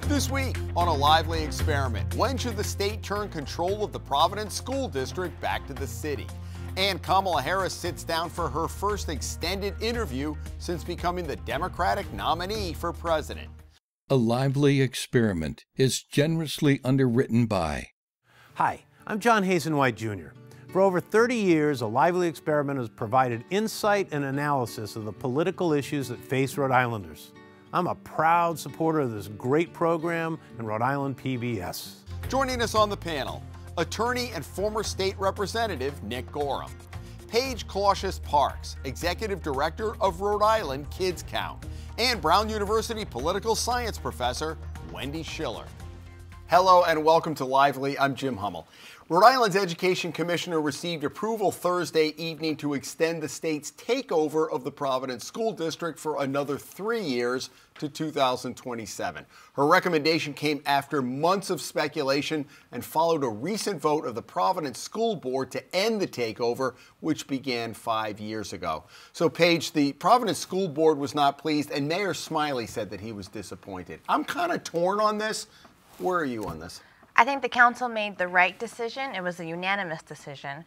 This week on A Lively Experiment, when should the state turn control of the Providence School District back to the city? And Kamala Harris sits down for her first extended interview since becoming the Democratic nominee for president. A Lively Experiment is generously underwritten by... Hi, I'm John Hazen White Jr. For over 30 years, A Lively Experiment has provided insight and analysis of the political issues that face Rhode Islanders. I'm a proud supporter of this great program and Rhode Island PBS. Joining us on the panel, attorney and former state representative Nick Gorham. Paige Clausius-Parks, executive director of Rhode Island Kids Count. And Brown University political science professor Wendy Schiller. Hello and welcome to Lively. I'm Jim Hummel. Rhode Island's Education Commissioner received approval Thursday evening to extend the state's takeover of the Providence School District for another 3 years to 2027. Her recommendation came after months of speculation and followed a recent vote of the Providence School Board to end the takeover, which began 5 years ago. So, Paige, the Providence School Board was not pleased, and Mayor Smiley said that he was disappointed. I'm kind of torn on this. Where are you on this? I think the council made the right decision. It was a unanimous decision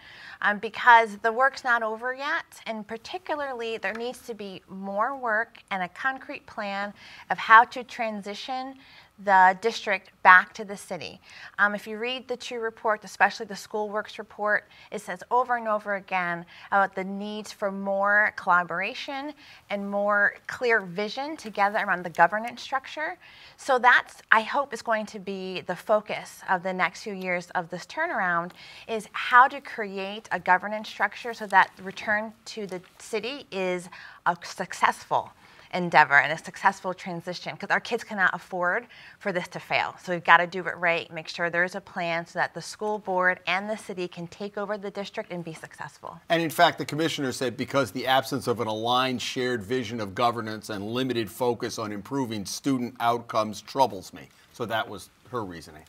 because the work's not over yet, and particularly there needs to be more work and a concrete plan of how to transition the district back to the city. If you read the two reports, especially the School Works report, it says over and over again about the needs for more collaboration and more clear vision together around the governance structure. So that's, I hope, is going to be the focus of the next few years of this turnaround, is how to create a governance structure so that the return to the city is a successful endeavor and a successful transition, because our kids cannot afford for this to fail. So we've got to do it right, make sure there's a plan so that the school board and the city can take over the district and be successful. And in fact, the commissioner said because the absence of an aligned shared vision of governance and limited focus on improving student outcomes troubles me. So that was her reasoning.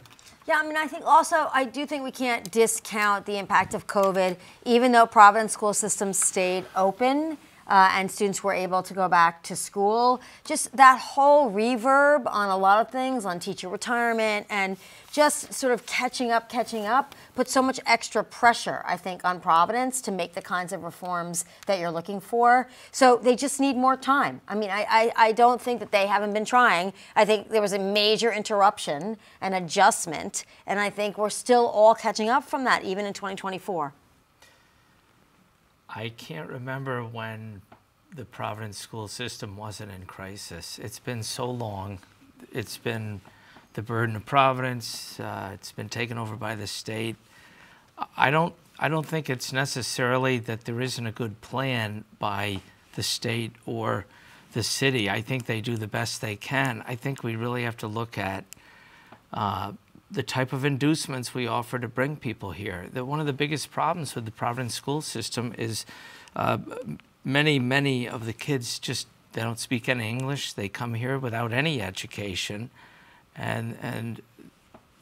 Yeah, I mean, I do think we can't discount the impact of COVID, even though Providence school systems stayed open. And students were able to go back to school. Just that whole reverb on a lot of things, on teacher retirement, and just sort of catching up, put so much extra pressure, I think, on Providence to make the kinds of reforms that you're looking for. So they just need more time. I mean, I don't think that they haven't been trying. I think there was a major interruption and adjustment, and I think we're still all catching up from that, even in 2024. I can't remember when the Providence school system wasn't in crisis. It's been so long. It's been the burden of Providence. It's been taken over by the state. I don't think it's necessarily that there isn't a good plan by the state or the city. I think they do the best they can. I think we really have to look at the type of inducements we offer to bring people here. One of the biggest problems with the Providence school system is many of the kids they don't speak any English. They come here without any education, and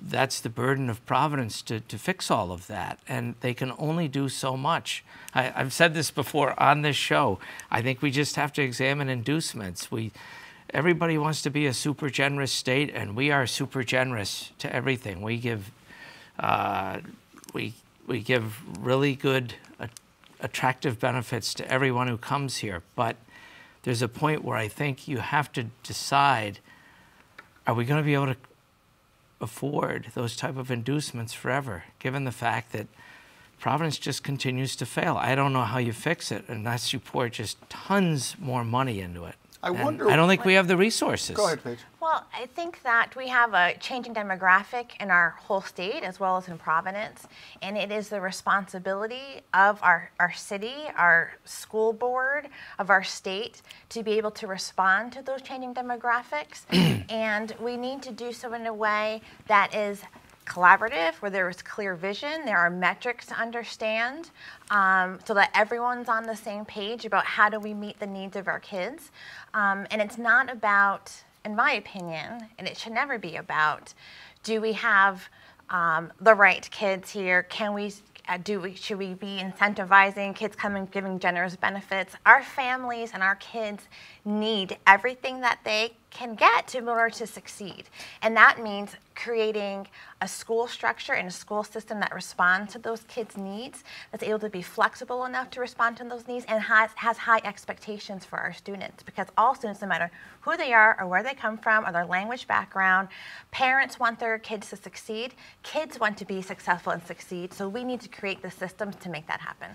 that's the burden of Providence to fix all of that. And they can only do so much. I've said this before on this show. I think we just have to examine inducements. Everybody wants to be a super generous state, and we are super generous to everything. We give really good, attractive benefits to everyone who comes here. But there's a point where I think you have to decide: are we going to be able to afford those type of inducements forever, given the fact that Providence just continues to fail? I don't know how you fix it unless you pour just tons more money into it. I don't think we have the resources. Go ahead, Paige. Well, I think that we have a changing demographic in our whole state as well as in Providence, and it is the responsibility of our city, our school board, of our state to be able to respond to those changing demographics. And we need to do so in a way that is collaborative, where there is clear vision, there are metrics to understand, so that everyone's on the same page about how do we meet the needs of our kids. And it's not about, in my opinion, and it should never be about, do we have the right kids here? should we be incentivizing kids coming, giving generous benefits? Our families and our kids need everything that they can get in order to succeed. And that means creating a school structure and a school system that responds to those kids' needs, that's able to be flexible enough to respond to those needs, and has high expectations for our students. Because all students, no matter who they are or where they come from or their language background, parents want their kids to succeed, kids want to be successful and succeed, so we need to create the systems to make that happen.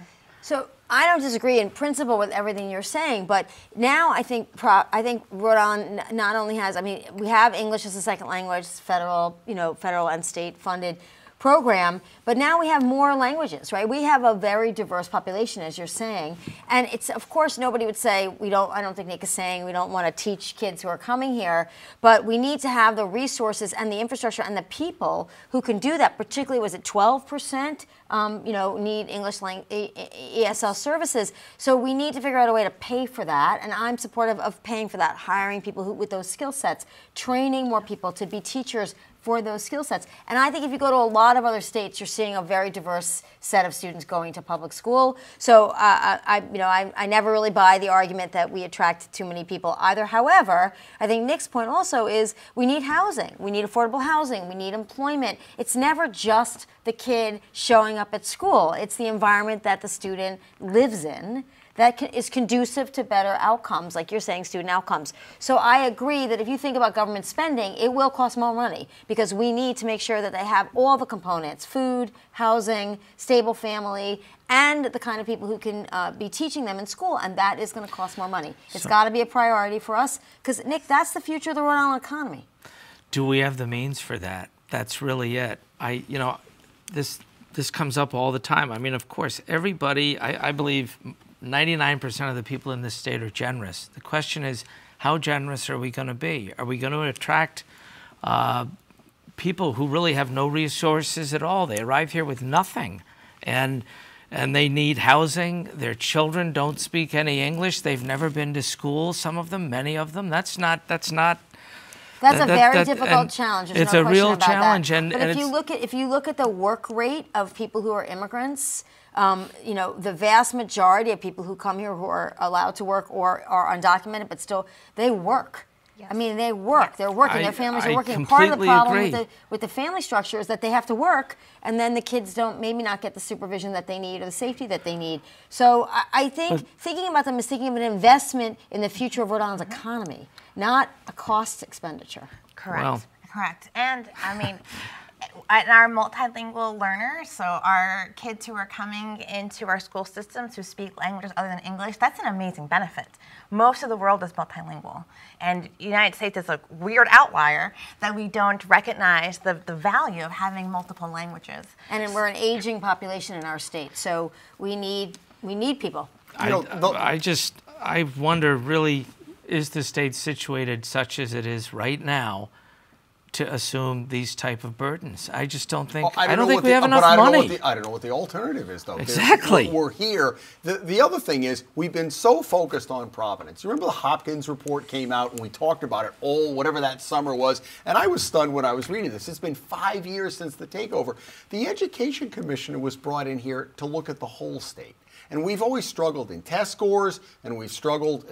So I don't disagree in principle with everything you're saying, but now I think Rhode Island not only has, I mean, we have English as a second language, federal and state funded program, but now we have more languages, right? We have a very diverse population, as you're saying, and it's, of course, nobody would say I don't think Nick is saying we don't want to teach kids who are coming here, but we need to have the resources and the infrastructure and the people who can do that. Particularly, was it 12%? Need English ESL services. So we need to figure out a way to pay for that, and I'm supportive of paying for that, hiring people with those skill sets, training more people to be teachers for those skill sets. And I think if you go to a lot of other states, you're seeing a very diverse set of students going to public school. So I never really buy the argument that we attract too many people either. However, I think Nick's point also is we need housing. We need affordable housing. We need employment. It's never just the kid showing up at school. It's the environment that the student lives in that is conducive to better outcomes, like you're saying, student outcomes. So I agree that if you think about government spending, it will cost more money because we need to make sure that they have all the components: food, housing, stable family, and the kind of people who can be teaching them in school, and that is going to cost more money. It's got to be a priority for us because, Nick, that's the future of the Rhode Island economy. Do we have the means for that? That's really it. This comes up all the time. I mean, of course, everybody, I believe 99% of the people in this state are generous. The question is, how generous are we going to be? Are we going to attract people who really have no resources at all? They arrive here with nothing, and they need housing. Their children don't speak any English. They've never been to school. Some of them, many of them. That's a very difficult challenge. It's a real challenge. But if you look at the work rate of people who are immigrants, the vast majority of people who come here who are allowed to work or are undocumented, but still they work. Yes. I mean, they work. Yes. They're working. Their families are working. Part of the problem with the family structure is that they have to work, and then the kids maybe not get the supervision that they need or the safety that they need. So I think thinking about them is thinking of an investment in the future of Rhode Island's economy, not a cost expenditure. Correct. Well. Correct. And I mean, our multilingual learners, so our kids who are coming into our school systems who speak languages other than English, that's an amazing benefit. Most of the world is multilingual. And the United States is a weird outlier that we don't recognize the value of having multiple languages. And we're an aging population in our state, so we need people. I wonder, really, is the state situated such as it is right now to assume these type of burdens? I just don't think. I don't think we have enough money. I don't know what the alternative is, though. Exactly. We're here. The other thing is we've been so focused on Providence. You remember the Hopkins report came out and we talked about it whatever that summer was, and I was stunned when I was reading this. It's been 5 years since the takeover. The education commissioner was brought in here to look at the whole state. And we've always struggled in test scores, and we've struggled.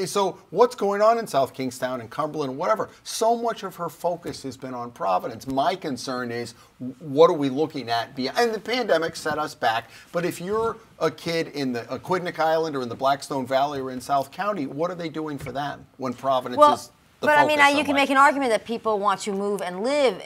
So what's going on in South Kingstown and Cumberland and whatever? So much of her focus has been on Providence. My concern is, what are we looking at? And the pandemic set us back. But if you're a kid in the Aquidneck Island or in the Blackstone Valley or in South County, what are they doing for them when Providence is... But I mean, you can make an argument that people want to move and live,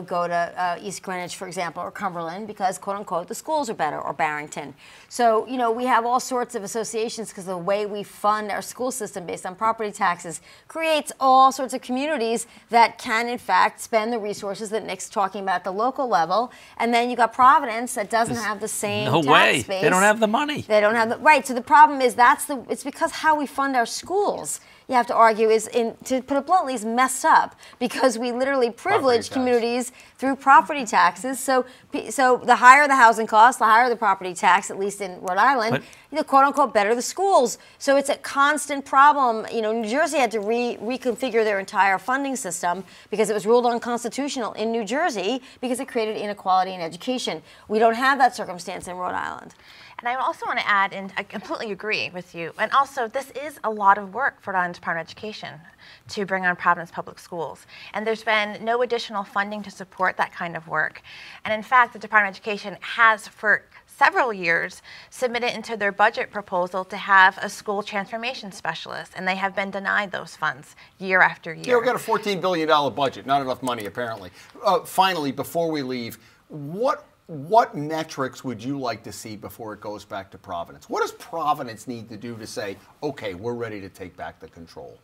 go to East Greenwich, for example, or Cumberland because, quote unquote, the schools are better, or Barrington. So, we have all sorts of associations because the way we fund our school system based on property taxes creates all sorts of communities that can, in fact, spend the resources that Nick's talking about at the local level. And then you got Providence that doesn't have the same tax base. They don't have the money. They don't have right. So the problem is it's because how we fund our schools. you have to argue is, to put it bluntly, is messed up, because we literally privilege communities through property taxes. So the higher the housing cost, the higher the property tax, at least in Rhode Island, the quote unquote better the schools. So it's a constant problem. You know, New Jersey had to reconfigure their entire funding system because it was ruled unconstitutional in New Jersey because it created inequality in education. We don't have that circumstance in Rhode Island. And I also want to add, and I completely agree with you, and also this is a lot of work for Rhode Island's Department of Education to bring on Providence Public Schools. And there's been no additional funding to support that kind of work. And in fact, the Department of Education has for several years submitted into their budget proposal to have a school transformation specialist, and they have been denied those funds year after year. Yeah, we've got a $14 billion budget, not enough money apparently. Finally, before we leave, what metrics would you like to see before it goes back to Providence? What does Providence need to do to say, okay, we're ready to take back the control?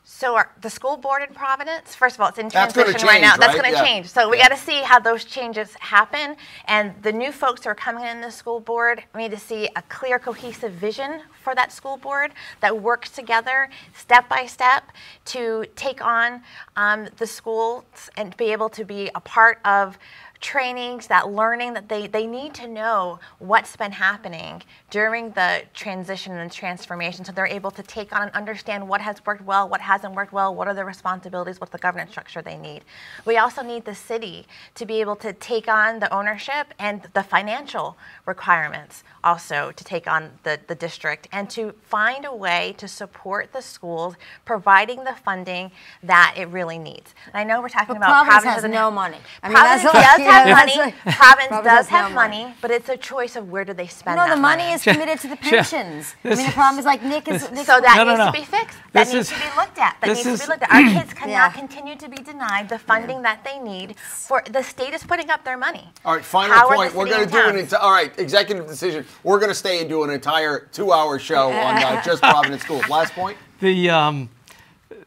So the school board in Providence, first of all, it's in transition right now. That's going to change. So we got to see how those changes happen. And the new folks who are coming in the school board, we need to see a clear, cohesive vision for that school board that works together step by step to take on the schools and be able to be a part of trainings, that learning, that they need to know what's been happening during the transition and transformation, so they're able to take on and understand what has worked well, what hasn't worked well, what are the responsibilities, what's the governance structure they need. We also need the city to be able to take on the ownership and the financial requirements also to take on the district, and to find a way to support the schools, providing the funding that it really needs. And I know we're talking about Providence has no money. Providence does have money. Providence does have money, but it's a choice of where do they spend that money. No, the money is committed to the pensions. I mean, the problem is, like Nick is... So that needs to be fixed. That needs to be looked at. That needs to be looked at. Our kids cannot continue to be denied the funding that they need. For the state is putting up their money. All right, final point. We're going to do an entire... All right, executive decision. We're going to stay and do an entire 2-hour show on just Providence Schools. Last point?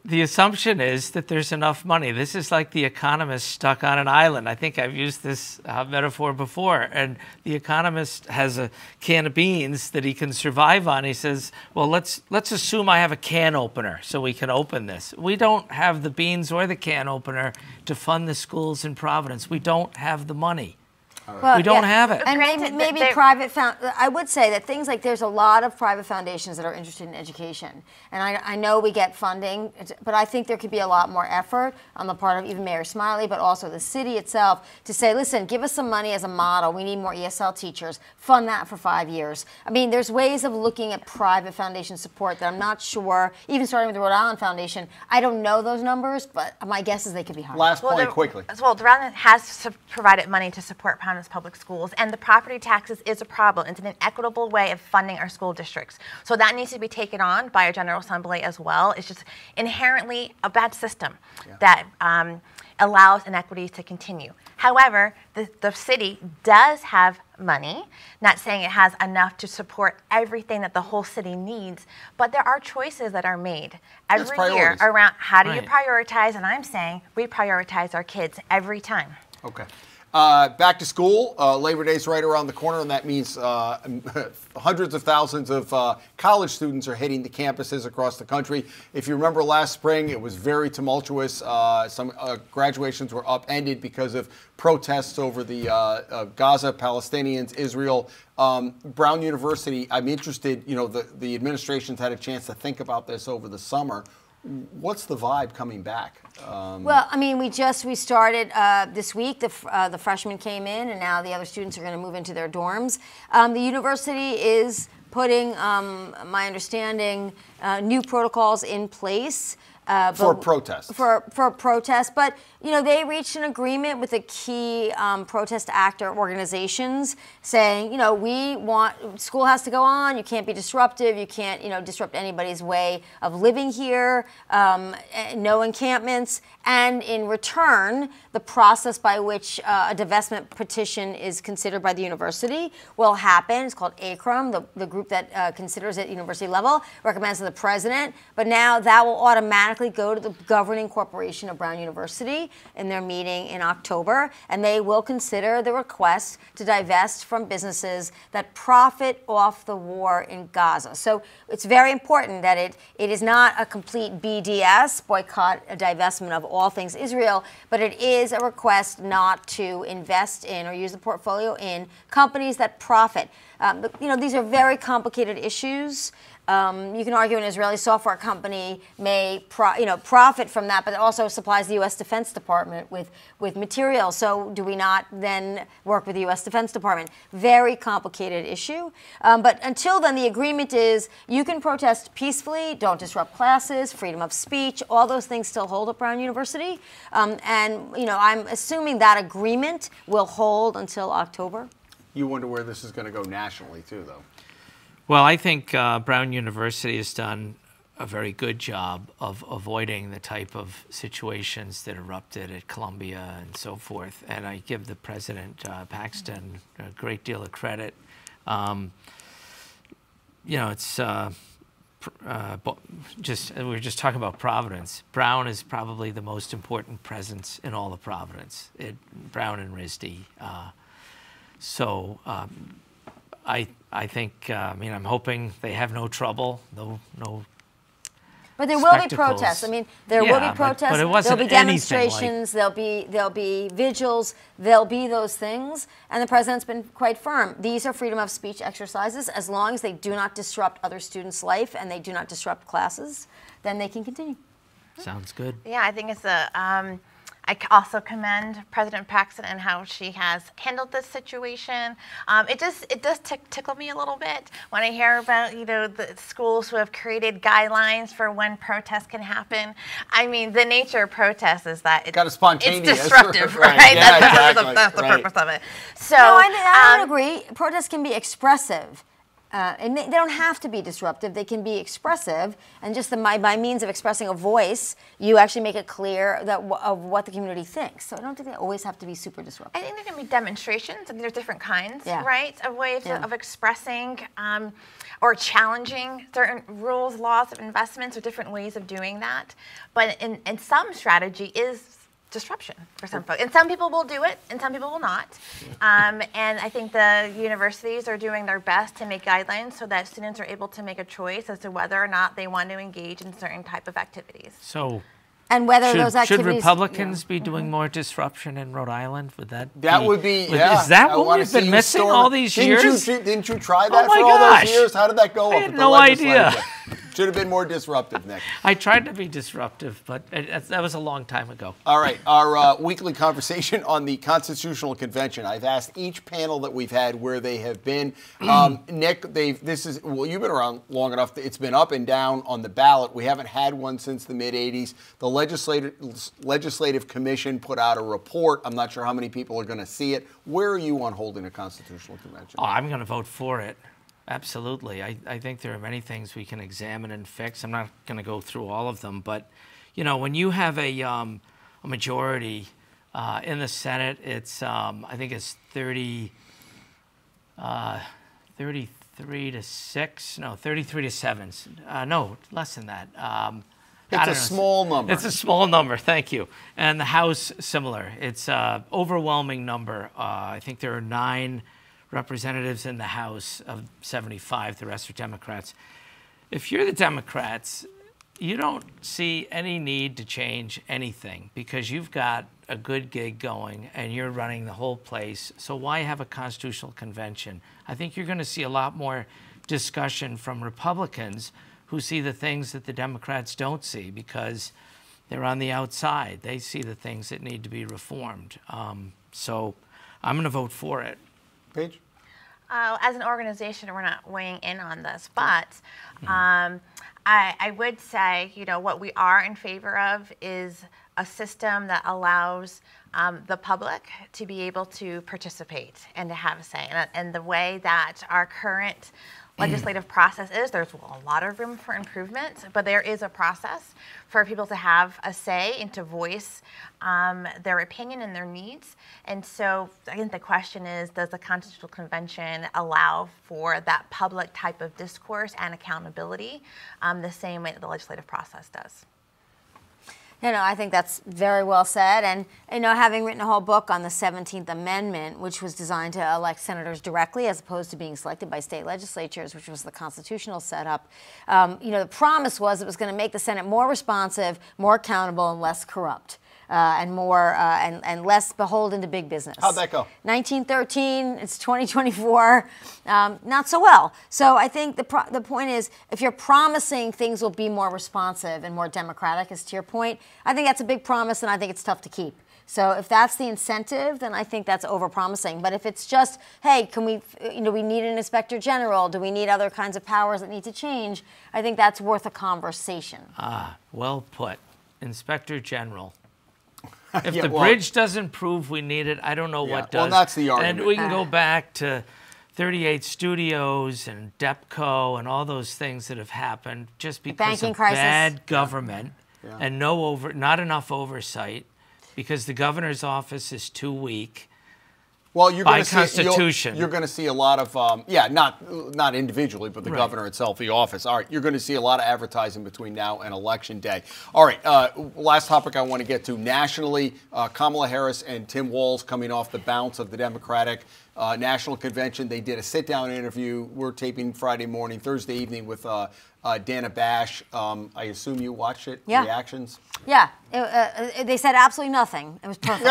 The assumption is that there's enough money. This is like the economist stuck on an island. I think I've used this metaphor before. And the economist has a can of beans that he can survive on. He says, well, let's assume I have a can opener so we can open this. We don't have the beans or the can opener to fund the schools in Providence. We don't have the money. Well, we don't have it. And maybe private, I would say that things like, there's a lot of private foundations that are interested in education. And I know we get funding, but I think there could be a lot more effort on the part of even Mayor Smiley, but also the city itself, to say, listen, give us some money as a model. We need more ESL teachers. Fund that for 5 years. I mean, there's ways of looking at private foundation support that I'm not sure, even starting with the Rhode Island Foundation, I don't know those numbers, but my guess is they could be higher. Last point, quickly. Well, the Rhode Island has provided money to support Providence Public Schools, and the property taxes is a problem. It's an inequitable way of funding our school districts. So that needs to be taken on by our General Assembly as well. It's just inherently a bad system that allows inequities to continue. However, the city does have money, not saying it has enough to support everything that the whole city needs, but there are choices that are made every year around how do you prioritize, and I'm saying we prioritize our kids every time. Okay. Back to school. Labor Day's right around the corner, and that means hundreds of thousands of college students are hitting the campuses across the country. If you remember last spring, it was very tumultuous. Some graduations were upended because of protests over the Gaza, Palestinians, Israel. Brown University, I'm interested, you know, the administration's had a chance to think about this over the summer. What's the vibe coming back? Well, I mean, we started this week. The freshmen came in, and now the other students are going to move into their dorms. The university is putting, my understanding, new protocols in place. For protests. For protests. But, you know, they reached an agreement with the key protest actor organizations saying, you know, school has to go on, you can't be disruptive, you can't, you know, disrupt anybody's way of living here, no encampments, and in return, the process by which a divestment petition is considered by the university will happen. It's called ACRM, the group that considers it university level, recommends to the president, but now that will automatically automatically go to the governing corporation of Brown University in their meeting in October, and they will consider the request to divest from businesses that profit off the war in Gaza. So it's very important that it is not a complete BDS, boycott, a divestment of all things Israel, but it is a request not to invest in or use the portfolio in companies that profit. These are very complicated issues. You can argue an Israeli software company may profit from that, but it also supplies the U.S. Defense Department with material. So do we not then work with the U.S. Defense Department? Very complicated issue. But until then, the agreement is you can protest peacefully, don't disrupt classes, freedom of speech, all those things still hold at Brown University. I'm assuming that agreement will hold until October. You wonder where this is going to go nationally, too, though. Well, I think Brown University has done a very good job of avoiding the type of situations that erupted at Columbia and so forth. And I give the president, Paxton, a great deal of credit. It's we were just talking about Providence. Brown is probably the most important presence in all of Providence. Brown and RISD. I think, I'm hoping they have no trouble, no. But there will be protests. There will be protests. But it wasn't there'll be demonstrations. There'll be vigils. There'll be those things. And the president's been quite firm. These are freedom of speech exercises. As long as they do not disrupt other students' life and they do not disrupt classes, then they can continue. Sounds good. Yeah, I think it's I also commend President Paxton and how she has handled this situation. It does tickle me a little bit when I hear about the schools who have created guidelines for when protests can happen. The nature of protests is that it's disruptive, right? Yeah, that's the purpose of it. So no, I don't agree. Protests can be expressive. And they don't have to be disruptive. They can be expressive, and just by means of expressing a voice, you actually make it clear of what the community thinks. So I don't think they always have to be super disruptive. I think there can be demonstrations, and there's different kinds, right, of ways of expressing or challenging certain rules, laws of investments, or different ways of doing that. But in some strategy is disruption for some folks. And some people will do it, and some people will not. And I think the universities are doing their best to make guidelines so that students are able to make a choice as to whether or not they want to engage in certain type of activities. So, and whether those activities... Should Republicans be doing more disruption in Rhode Island? Would that would be, yeah. Is that what we've been missing all these years? Didn't you try that for all those years? How did that go? I had no idea. Should have been more disruptive, Nick. I tried to be disruptive, but that was a long time ago. All right, our weekly conversation on the Constitutional Convention. I've asked each panel that we've had where they have been. Nick, you've been around long enough. It's been up and down on the ballot. We haven't had one since the mid-'80s. The Legislative Commission put out a report. I'm not sure how many people are going to see it. Where are you on holding a Constitutional Convention? Oh, I'm going to vote for it. Absolutely. I think there are many things we can examine and fix. I'm not going to go through all of them, but when you have a majority in the Senate, it's I think it's 33 to 6. No, 33 to 7. No, less than that. It's a small number. It's a small number. Thank you. And the House, similar. It's an overwhelming number. I think there are 9 representatives in the House of 75. The rest are Democrats. If you're the Democrats, you don't see any need to change anything because you've got a good gig going and you're running the whole place. So why have a constitutional convention? I think you're going to see a lot more discussion from Republicans who see the things that the Democrats don't see because they're on the outside. They see the things that need to be reformed. So I'm going to vote for it. Paige? As an organization, we're not weighing in on this, but I would say, what we are in favor of is a system that allows the public to be able to participate and to have a say. And the way that our current legislative process is, there's a lot of room for improvement, but there is a process for people to have a say and to voice their opinion and their needs. And so I think the question is, does the Constitutional Convention allow for that public type of discourse and accountability the same way that the legislative process does? I think that's very well said. And, having written a whole book on the 17th Amendment, which was designed to elect senators directly as opposed to being selected by state legislatures, which was the constitutional setup, the promise was it was going to make the Senate more responsive, more accountable, and less corrupt. And more and less beholden to big business. How'd that go? 1913. It's 2024. Not so well. So I think the point is, if you're promising things will be more responsive and more democratic, as to your point, I think that's a big promise, and I think it's tough to keep. So if that's the incentive, then I think that's overpromising. But if it's just, hey, can we, we need an inspector general? Do we need other kinds of powers that need to change? I think that's worth a conversation. Well put, Inspector General. If the bridge doesn't prove we need it, I don't know what does. Well, that's the argument. And we can go back to 38 Studios and DEPCO and all those things that have happened just because of bad government and not enough oversight, because the governor's office is too weak. Well, you're by Constitution. You're going to see a lot of, not individually, but the governor itself, the office. All right, you're going to see a lot of advertising between now and Election Day. All right, last topic I want to get to. Nationally, Kamala Harris and Tim Walz coming off the bounce of the Democratic National Convention. They did a sit-down interview. We're taping Thursday evening with Dana Bash. I assume you watched it? Yeah. Reactions? Yeah. They said absolutely nothing. It was perfect.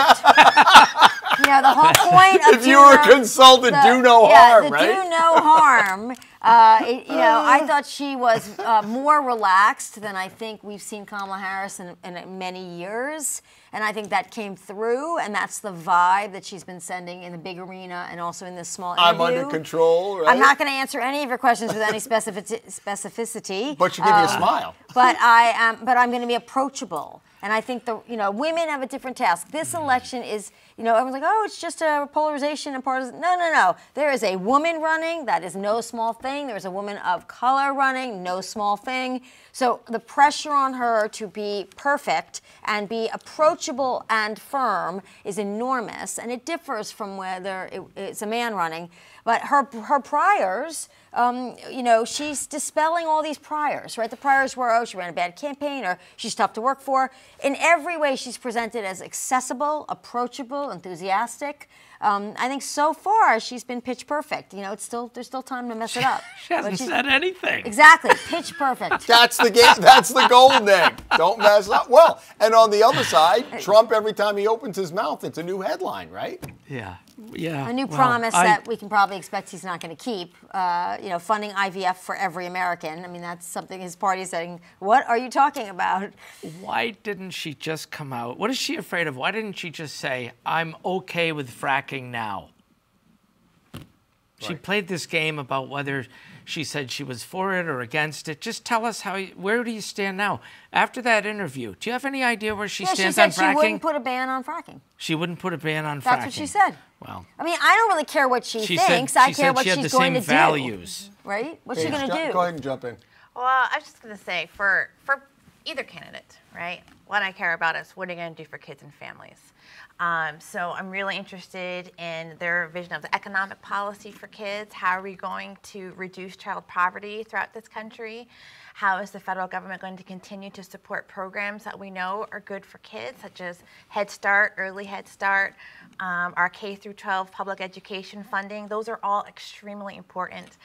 The whole point of if you were consulted, do no harm, right? Do no harm. I thought she was more relaxed than I think we've seen Kamala Harris in many years. And I think that came through, and that's the vibe that she's been sending in the big arena and also in this small interview. I'm under control, right? I'm not going to answer any of your questions with any specificity. But you give me a smile. But I'm going to be approachable. And I think women have a different task. This election is, everyone's like, oh, it's just a polarization and partisan. No. There is a woman running. That is no small thing. There's a woman of color running. No small thing. So the pressure on her to be perfect and be approachable and firm is enormous. And it differs from whether it's a man running. But her priors, she's dispelling all these priors, right? The priors were, she ran a bad campaign, or she's tough to work for. In every way, she's presented as accessible, approachable, enthusiastic. I think so far she's been pitch perfect. There's still time to mess it up. She hasn't said anything. Exactly, pitch perfect. That's the game. That's the golden egg. Don't mess up. Well, and on the other side, Trump, every time he opens his mouth, it's a new headline, right? Yeah. A new promise that we can probably expect he's not going to keep. Funding IVF for every American. I mean, that's something his party is saying. What are you talking about? Why didn't she just come out? What is she afraid of? Why didn't she just say, I'm okay with fracking now? She played this game about whether she said she was for it or against it. Just tell us where do you stand now? After that interview, do you have any idea where she stands on fracking? She said she wouldn't put a ban on fracking. She wouldn't put a ban on fracking. That's what she said. Well, I mean, I don't really care what she thinks. I care what she's going to do. Values. Right? What's she going to do? Go ahead and jump in. Well, I was just going to say, for either candidate, right, what I care about is what are you going to do for kids and families? So I'm really interested in their vision of the economic policy for kids. How are we going to reduce child poverty throughout this country? How is the federal government going to continue to support programs that we know are good for kids, such as Head Start, Early Head Start, our K-12 public education funding? Those are all extremely important.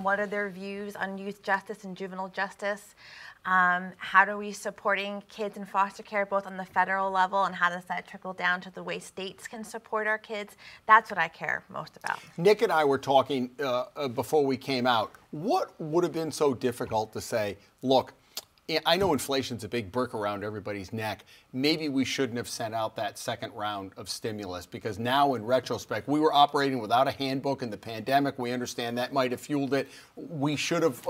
What are their views on youth justice and juvenile justice? How are we supporting kids in foster care, both on the federal level, and how does that trickle down to the way states can support our kids? That's what I care most about. Nick and I were talking before we came out. What would have been so difficult to say, look, I know inflation's a big brick around everybody's neck. Maybe we shouldn't have sent out that second round of stimulus, because now in retrospect, we were operating without a handbook in the pandemic. We understand that might have fueled it. We should have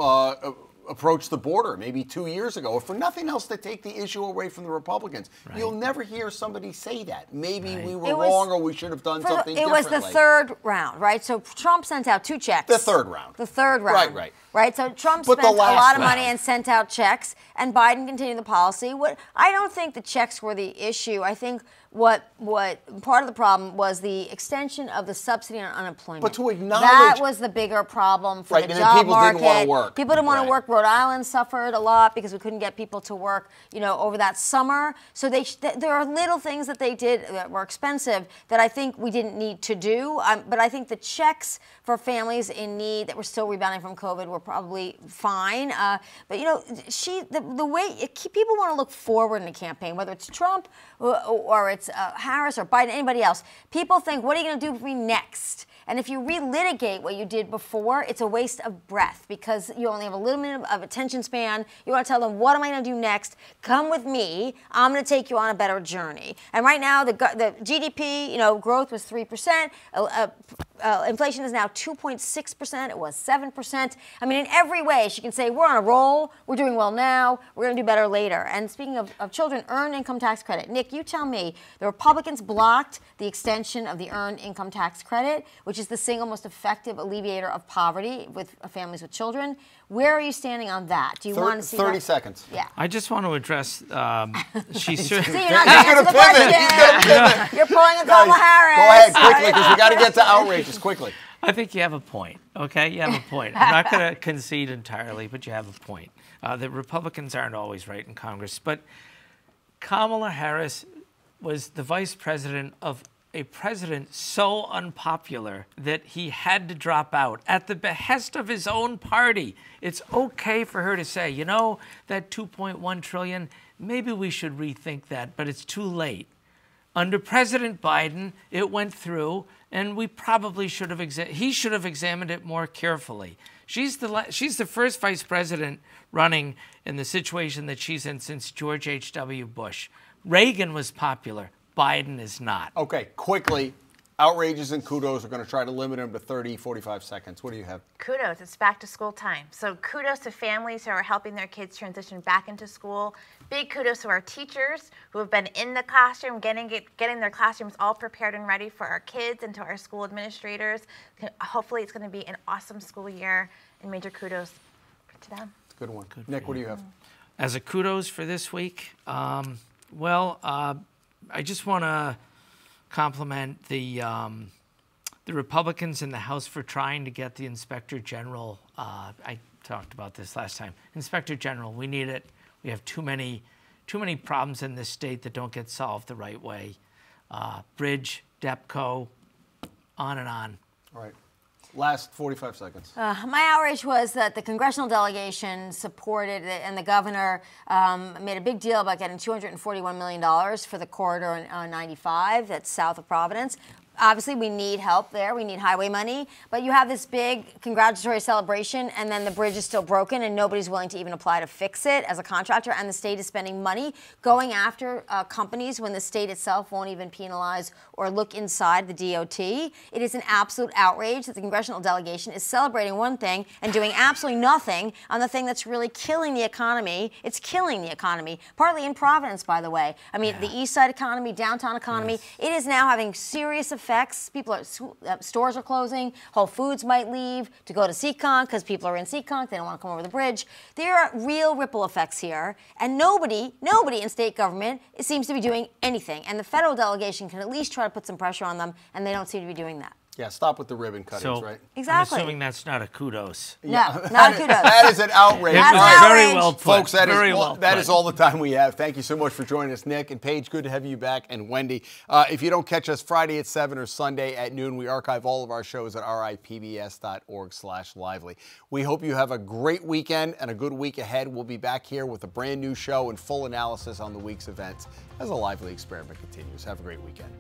approached the border maybe 2 years ago, or for nothing else to take the issue away from the Republicans. Right. You'll never hear somebody say that. Maybe we were wrong, or we should have done something differently. It was the third round, right? So Trump sent out 2 checks. The third round. The third round. Right. So Trump spent a lot of money and sent out checks, and Biden continued the policy. I don't think the checks were the issue. I think what part of the problem was the extension of the subsidy on unemployment. But to acknowledge that was the bigger problem for right, the and job people market. didn't want to work. People didn't want Right. to work. Rhode Island suffered a lot because we couldn't get people to work, over that summer. So there are little things that they did that were expensive that I think we didn't need to do. But I think the checks for families in need that were still rebounding from COVID were probably fine. But the way people want to look forward in a campaign, whether it's Trump or it's Harris or Biden, anybody else, people think, what are you going to do for me next? And if you relitigate what you did before, it's a waste of breath because you only have a little minute of attention span. You want to tell them, what am I going to do next? Come with me. I'm going to take you on a better journey. And right now, the GDP, growth was 3%. Inflation is now 2.6%. It was 7%. I mean, in every way, she can say, we're on a roll. We're doing well now. We're going to do better later. And speaking of children, earned income tax credit. Nick, you tell me, the Republicans blocked the extension of the earned income tax credit, which is the single most effective alleviator of poverty with families with children. Where are you standing on that? Do you want to see 30 that? seconds. Yeah. I just want to address. See, you're not He's going to gonna answer the pivot. question. He's gonna pivot. You're pulling a Kamala Harris. Go ahead quickly because we got to get to outrageous quickly. I think you have a point, okay? You have a point. I'm not going to concede entirely, but you have a point. The Republicans aren't always right in Congress, but Kamala Harris was the vice president of a president so unpopular that he had to drop out at the behest of his own party. It's okay for her to say, that $2.1 trillion, maybe we should rethink that, but it's too late. Under President Biden, it went through, and we probably should have he should have examined it more carefully. She's the first vice president running in the situation that she's in since George H.W. Bush. Reagan was popular. Biden is not. Okay, quickly. Outrages and kudos. We're going to try to limit them to 30, 45 seconds. What do you have? Kudos. It's back to school time. So kudos to families who are helping their kids transition back into school. Big kudos to our teachers who have been in the classroom, getting their classrooms all prepared and ready for our kids, and to our school administrators. Hopefully it's going to be an awesome school year, and major kudos to them. It's a good one. Nick, what do you have? As a kudos for this week, I just want to compliment the Republicans in the House for trying to get the Inspector General. I talked about this last time. Inspector General, we need it. We have too many problems in this state that don't get solved the right way. Bridge, DEPCO, on and on. All right. Last 45 seconds. My outrage was that the congressional delegation supported it, and the governor made a big deal about getting $241 million for the corridor on 95 that's south of Providence. Obviously, we need help there. We need highway money. But you have this big congratulatory celebration, and then the bridge is still broken, and nobody's willing to even apply to fix it as a contractor, and the state is spending money going after companies when the state itself won't even penalize or look inside the DOT. It is an absolute outrage that the congressional delegation is celebrating one thing and doing absolutely nothing on the thing that's really killing the economy. It's killing the economy, partly in Providence, by the way. I mean, the east side economy, downtown economy, it is now having serious effects. People stores are closing. Whole Foods might leave to go to Seekonk because people are in Seekonk. They don't want to come over the bridge. There are real ripple effects here, and nobody in state government seems to be doing anything. And the federal delegation can at least try to put some pressure on them, and they don't seem to be doing that. Yeah, stop with the ribbon cuttings, So right? Exactly. I'm assuming that's not a kudos. No, not a kudos. That is an outrage. It That's was All an right, very outrage. well put. folks, that very is well that put. is all the time we have. Thank you so much for joining us, Nick and Paige. Good to have you back, and Wendy. If you don't catch us Friday at 7 or Sunday at noon, we archive all of our shows at ripbs.org/lively. We hope you have a great weekend and a good week ahead. We'll be back here with a brand new show and full analysis on the week's events as the Lively experiment continues. Have a great weekend.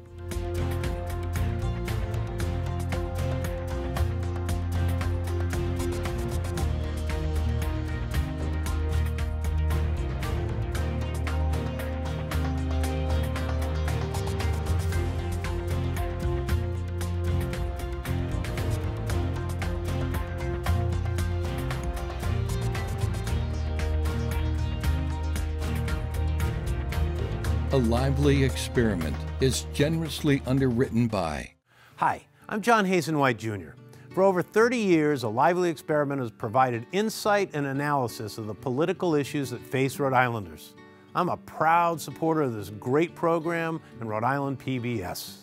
A Lively Experiment is generously underwritten by. Hi, I'm John Hazen White Jr. For over 30 years, A Lively Experiment has provided insight and analysis of the political issues that face Rhode Islanders. I'm a proud supporter of this great program and Rhode Island PBS.